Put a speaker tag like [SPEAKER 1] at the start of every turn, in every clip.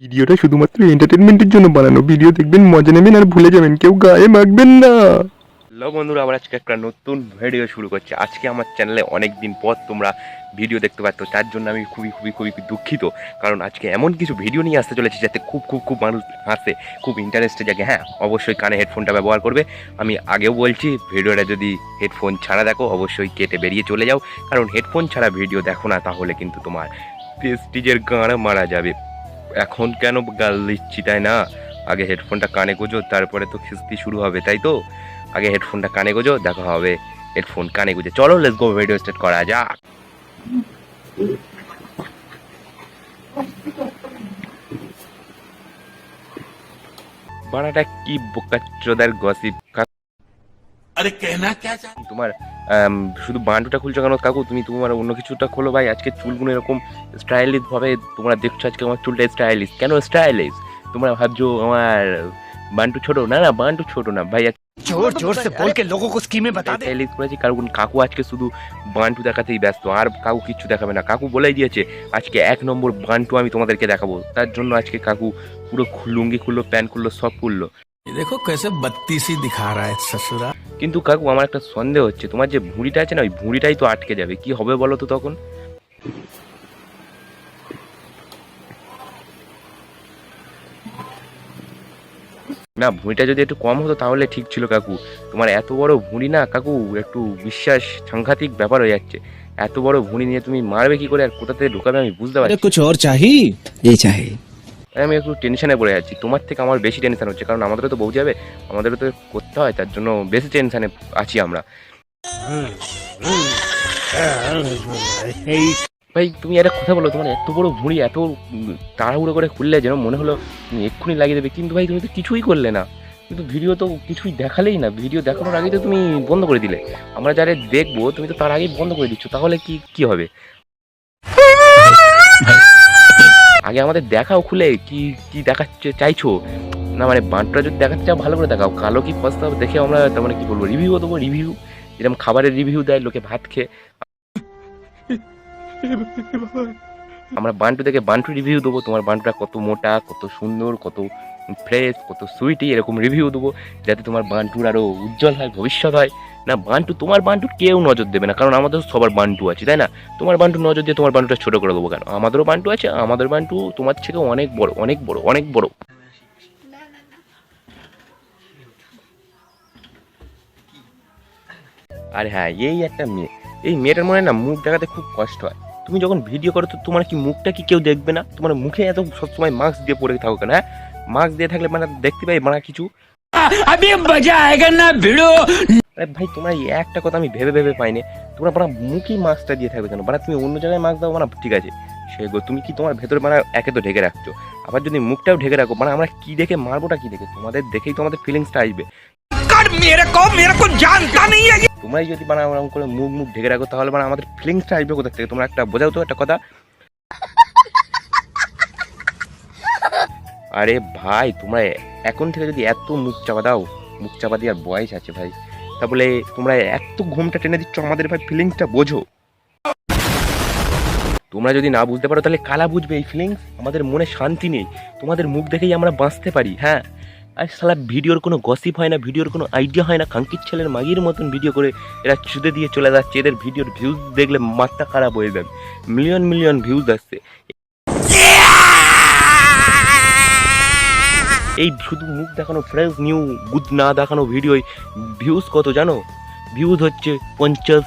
[SPEAKER 1] ভিডিওটা শুধুমাত্র এন্টারটেনমেন্টের জন্য বানানো। ভিডিও দেখবেন, মজা নেবেন আর ভুলে যাবেন, কেউ গায়ে মাখবেন না। হ্যালো বন্ধুরা, আমরা আজকে একটা নতুন ভিডিও শুরু করছি। আজকে আমার চ্যানেলে অনেক দিন পর তোমরা ভিডিও দেখতে পাচ্ছ, তার জন্য আমি খুবই দুঃখিত। কারণ আজকে এমন কিছু ভিডিও নিয়ে আসতে চলেছি যাতে খুব মানুষ হাসে, খুব ইন্টারেস্টে জাগে। হ্যাঁ, অবশ্যই কানে হেডফোনটা ব্যবহার করবে। আমি আগেও বলছি, ভিডিওটা যদি হেডফোন ছাড়া দেখো অবশ্যই কেটে বেরিয়ে চলে যাও, কারণ হেডফোন ছাড়া ভিডিও দেখো না, তাহলে কিন্তু তোমার প্রেস্টিজের গাঁড়া মারা যাবে। এখন কেন গাল দিচ্ছি, তাই না? আগে হেডফোনটা কানে গোজো, তারপরে তো খিস্তি শুরু হবে, তাই তো? আগে হেডফোনটা কানে গোজো, দেখা হবে হেডফোন কানে গুজে। চলো লেটস গো, ভিডিও স্টার্ট করা যাক। বানাটা কি বোকাচোদার গসিপ।
[SPEAKER 2] আরে কেনা কে
[SPEAKER 1] তোমার শুধু বান্ডুটা খুলছো কেন কাকু? তুমি তোমার অন্য কিছুটা খোলো ভাই। আজকে চুলগুলো এরকম স্টাইলিশ ভাবে তোমরা দেখছো, আজকে আমার চুলটা স্টাইলিশ। কেন স্টাইলিশ? তোমরা ভাবছো আমার বান্টু ছোট? না না, বান্টু ছোট না ভাই।
[SPEAKER 2] जोर जोर से बोल के लोगों को स्कीमें बता दे।
[SPEAKER 1] স্টাইলিশ করেছি কারণ কাকু আজকে শুধু বান্টু দেখাতেই ব্যস্ত, আর কাকু কিচ্ছু দেখাবে না। কাকু বলেই দিয়েছে আজকে 1 নম্বর বান্টু আমি তোমাদেরকে দেখাবো। তার জন্য আজকে কাকু পুরো লুঙ্গি খুললো, প্যান্ট খুললো, সব খুললো।
[SPEAKER 2] देखो कैसे बत्तीसी दिखा रहा है ससुरा।
[SPEAKER 1] কিন্তু কাকু আমার একটা সন্দেহ হচ্ছে, তোমার যে ভুঁড়িটা আছে না, ওই ভুঁড়িটাই তো আটকে যাবে। কি হবে বলো তো তখন? না, ভুঁড়িটা যদি একটু কম হতো তাহলে ঠিক ছিল কাকু। তোমার এত বড় ভুঁড়ি না কাকু, একটু বিশ্বাস সাংঘাতিক ব্যাপার হয়ে যাচ্ছে। এত বড় ভুঁড়ি নিয়ে তুমি মারবে কি করে আর কোথা থেকে ঢোকাবে আমি বুঝতে পারছি।
[SPEAKER 3] कुछ और चाहिए ये चाहिए।
[SPEAKER 1] আমি একটু টেনশনে পড়ে যাচ্ছি। তোমার থেকে আমার বেশি টেনশন হচ্ছে, কারণ আমাদেরও তো বউ যাবে, আমাদেরও তো করতে হয়, তার জন্য বেশি টেনশনে আছি আমরা। ভাই তুমি একটা কথা বলো, তোমার এত বড় ভুঁড়ি এত তাড়াহুড়ো করে খুললে যেন মনে হলো তুমি এক্ষুনি লাগিয়ে দেবে, কিন্তু ভাই তুমি তো কিছুই করলে না। কিন্তু ভিডিও তো কিছুই দেখালেই না, ভিডিও দেখানোর আগেই তো তুমি বন্ধ করে দিলে। আমরা যারা দেখবো তুমি তো তার আগেই বন্ধ করে দিচ্ছ, তাহলে কি হবে? আগে আমাদের দেখাও খুলে কি কি দেখাচ্ছে চাইছো না, মানে বান্টুটা যদি দেখাতে চাও ভালো করে দেখাও। কালো কি ফসতে হবে দেখে আমরা তার মানে কি বলবো, রিভিউ দেবো। রিভিউ যেরকম খাবারের রিভিউ দেয় লোকে ভাত খেয়ে, আমরা বান্টু দেখে বান্টু রিভিউ দেবো। তোমার বান্টুটা কত মোটা, কত সুন্দর, কত ফ্রেশ, কত সুইটি, এরকম রিভিউ দেবো যাতে তোমার বান্টুর আরো উজ্জ্বল হয়, ভবিষ্যৎ হয়। না বান্টু, তোমার বান্টুর কেউ নজর দেবে না, কারণ আমাদের সবার বান্টু আছে, তাই না? তোমার বান্টুর নজর দিয়ে তোমার বান্টুটা ছোট করে দেবো কেন? আমাদেরও বান্টু আছে, আমাদের বান্টু তোমার থেকে অনেক বড়, অনেক বড়, অনেক বড়। আর হ্যাঁ, এই একটা মেয়ে, এই মেয়েটার মনে না মুখ দেখাতে খুব কষ্ট হয়। তুমি যখন ভিডিও করো তো তোমার কি মুখটা কি কেউ দেখবে না? তোমার মুখে এত সবসময় মাস্ক দিয়ে পড়ে থাকো কেন? হ্যাঁ, মাস্ক দিয়ে থাকলে মানে দেখতে পাই মানে কিছু।
[SPEAKER 2] अभी मजा आएगा ना भिड़ो।
[SPEAKER 1] আরে ভাই, তোমার এই একটা কথা আমি ভেবে পাইনি, তোমরা মানে মুখেই মাস্কটা দিয়ে থাকবে কেন? মানে তুমি অন্য জায়গায় মাস্ক দাও, মানে ঠিক আছে সে গো, তুমি কি তোমার ভেতরে মানে একে তো ঢেকে রাখছো, আবার যদি মুখটাও ঢেকে রাখো, মানে আমরা কি দেখে মারবোটা কি দেখে? তোমাদের দেখেই তো আমাদের ফিলিংসটা আসবে।
[SPEAKER 2] मेरे को जानता नहीं है।
[SPEAKER 1] তোমরাই যদি মানে ওরকম করে মুখ ঢেকে রাখো, তাহলে মানে আমাদের ফিলিংসটা আসবে কোথা থেকে? তোমরা একটা বোঝাও তো একটা কথা। আরে ভাই, তোমরা এখন থেকে যদি এত মুখ চাপা দাও, মুখ চাপা দিয়ে আর বয়স আছে ভাই, তাহলে তোমরা এত ঘুমটা টেনে দিচ্ছ আমাদের ভাই, ফিলিংসটা বোঝো। তোমরা যদি না বুঝতে পারো তাহলে কালা বুঝবে এই ফিলিংস। আমাদের মনে শান্তি নেই, তোমাদের মুখ দেখেই আমরা বাঁচতে পারি। হ্যাঁ, আর শালা ভিডিওর কোনো গসিপ হয় না, ভিডিওর কোনো আইডিয়া হয় না, খাঙ্কির ছেলের মাগির মতন ভিডিও করে এরা চুদে দিয়ে চলে যাচ্ছে। এদের ভিডিওর ভিউজ দেখলে মাথা খারাপ হয়ে যাবে, মিলিয়ন ভিউজ আসছে। এই শুধু মুখ দেখানো ফ্রেশ নিউ গুড না দেখানো ভিডিও ভিউজ কত জানো? ভিউজ হচ্ছে 50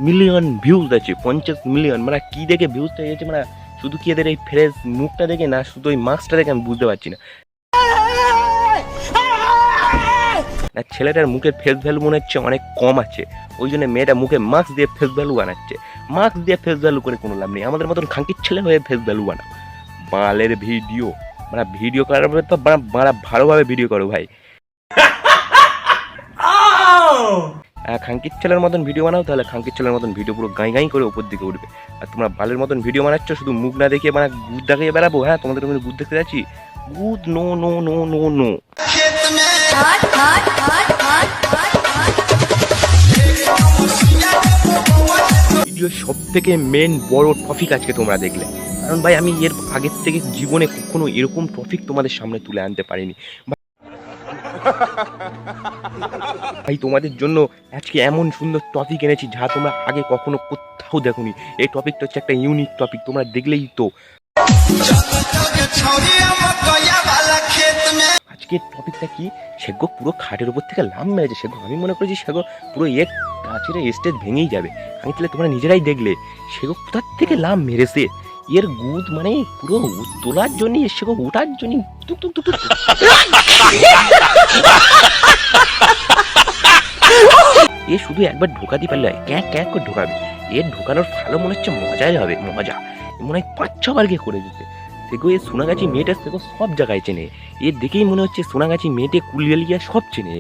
[SPEAKER 1] মিলিয়ন ভিউজ আছে, 50 মিলিয়ন। মানে কি দেখে ভিউজটা এসেছে? মানে শুধু কি এদের এই ফ্রেশ মুখটা দেখে, না শুধু ওই মাস্কটা দেখে? আমি বুঝতে পারছি না। না, ছেলেটার মুখের ফেস ভ্যালু মনে হচ্ছে অনেক কম আছে, ওই জন্য মেয়েটা মুখে মাস্ক দিয়ে ফেস ভ্যালু বানাচ্ছে। মাস্ক দিয়ে ফেস ভ্যালু করে কোনো লাভ নেই, আমাদের মতন খাঙ্কির ছেলে হয়ে ফেস ভ্যালু বানাও। বালের ভিডিও, মানে ভিডিও করার পরে তো ভালোভাবে ভিডিও করো ভাই। খাঙ্কির ছেলের মতন ভিডিও বানাও, তাহলে খাঙ্কির ছেলের মতন ভিডিও পুরো গাই করে উপর দিকে উঠবে। আর তোমরা বালের মতন ভিডিও বানাচ্ছ শুধু মুখ না দেখিয়ে, মানে গুদ দেখিয়ে বেড়াবো। হ্যাঁ, তোমাদের গুদ দেখতে যাচ্ছি, গুদ no no no no no. Video সব থেকে মেন বড় টপিক আজকে তোমরা দেখলে, কারণ ভাই আমি এর আগের থেকে জীবনে কখনো এরকম টপিক তোমাদের সামনে তুলে আনতে পারিনি ভাই। তোমাদের জন্য আজকে এমন সুন্দর টপিক এনেছি যা তোমরা আগে কখনো কোথাও দেখোনি। এই টপিকটা হচ্ছে একটা ইউনিক টপিক, তোমরা দেখলেই তো। আজকের টপিকটা কি, সেগো পুরো খাটের উপর থেকে লাম মেরেছে। সেগো আমি মনে করেছি সেগো পুরো এক কাছের স্টেজ ভেঙেই যাবে। আমি তাহলে তোমরা নিজেরাই দেখলে সেগো কোথার থেকে লাম মেরেছে। এর গুদ মানে পুরো তোলার জন্য, সেগো ওঠার জন্য টুক টুক টুক টুক। এ শুধু একবার ঢোকাতে পারলে ক্যাক ক্যাক করে ঢোকাবে। এর ঢোকানোর ভালো মনে হচ্ছে মজাই হবে, মজা মনে হয় 5-6 বার করে দিতে। সেগো এ সোনাগাছি মেয়েটা সেগো সব জায়গায় চেনে। এর দেখেই মনে হচ্ছে সোনাগাছি মেয়েটে কুলিয়ালিয়া সব চেনে।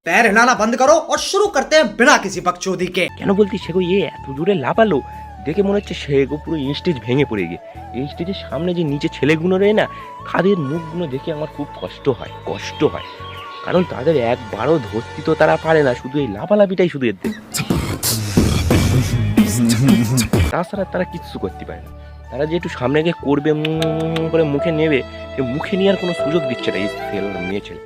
[SPEAKER 4] पैर हिलाना बंद करो और शुरू करते हैं बिना किसी बकचोदी के।
[SPEAKER 1] কেন বলতি সেগো এ এত জোরে লাফালো, দেখে মনে হচ্ছে সেগো পুরো স্টেজ ভেঙে পড়ে গিয়ে। এই স্টেজের সামনে যে নিচে ছেলেগুলো রয়ে না, তাদের মুখগুলো দেখে আমার খুব কষ্ট হয়। কারণ তাদের একবারও ধরতে তো তারা পারে না, শুধু এই লাফালাফিটাই শুধু এদের। তাছাড়া তারা কিচ্ছু করতে পারে না। তারা যে একটু সামনে গিয়ে করবে করে মুখে নেবে, সে মুখে নেওয়ার কোনো সুযোগ দিচ্ছে না এই মেয়ে ছেলে।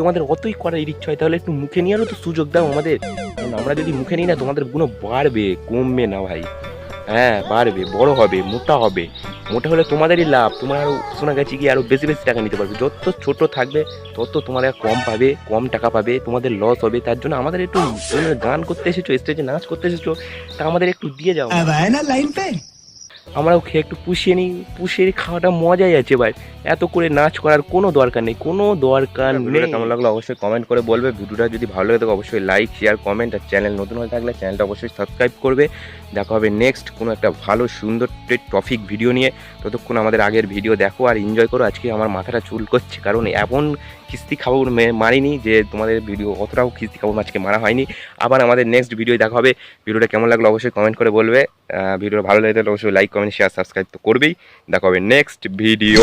[SPEAKER 1] তোমাদের অতই করার ইচ্ছা হয় তাহলে একটু মুখে নেওয়ারও তো সুযোগ দাও আমাদের। কারণ আমরা যদি মুখে নিই না, তোমাদের গুণ বাড়বে, কমবে না ভাই। হ্যাঁ বাড়বে, বড় হবে, মোটা হবে। মোটা হলে তোমাদেরই লাভ, তোমার আরো সোনাগাছি গিয়ে আরো বেশি বেশি টাকা নিতে পারবে। যত ছোট থাকবে তত তোমরা কম পাবে, কম টাকা পাবে, তোমাদের লস হবে। তার জন্য আমাদের একটু গান করতে এসেছো, স্টেজে নাচ করতে এসেছো, তা আমাদের একটু দিয়ে যাও। আমরাও খেয়ে একটু পুষিয়ে নিই। পুষিয়ে খাওয়াটা মজাই আছে ভাই। এত করে নাচ করার কোনো দরকার নেই। কেমন লাগলো অবশ্যই কমেন্ট করে বলবে। ভিডিওটা যদি ভালো লাগে থাকে অবশ্যই লাইক, শেয়ার, কমেন্ট। আর চ্যানেল নতুন হয়ে থাকলে চ্যানেলটা অবশ্যই সাবস্ক্রাইব করবে। দেখা হবে নেক্সট কোনো একটা ভালো সুন্দর টপিক ভিডিও নিয়ে। ততক্ষণ আমাদের আগের ভিডিও দেখো আর এনজয় করো। আজকে আমার মাথাটা চুল করছে, কারণ এমন খিস্তি খাবার মারিনি যে তোমাদের ভিডিও অতটাও খিস্তি খাবার আজকে মারা হয়নি। আবার আমাদের নেক্সট ভিডিও দেখা হবে। ভিডিওটা কেমন লাগলো অবশ্যই কমেন্ট করে বলবে। ভিডিওটা ভালো লাগে তাহলে অবশ্যই লাইক, কমেন্ট, শেয়ার, সাবস্ক্রাইব তো করবেই। দেখা হবে নেক্সট ভিডিও।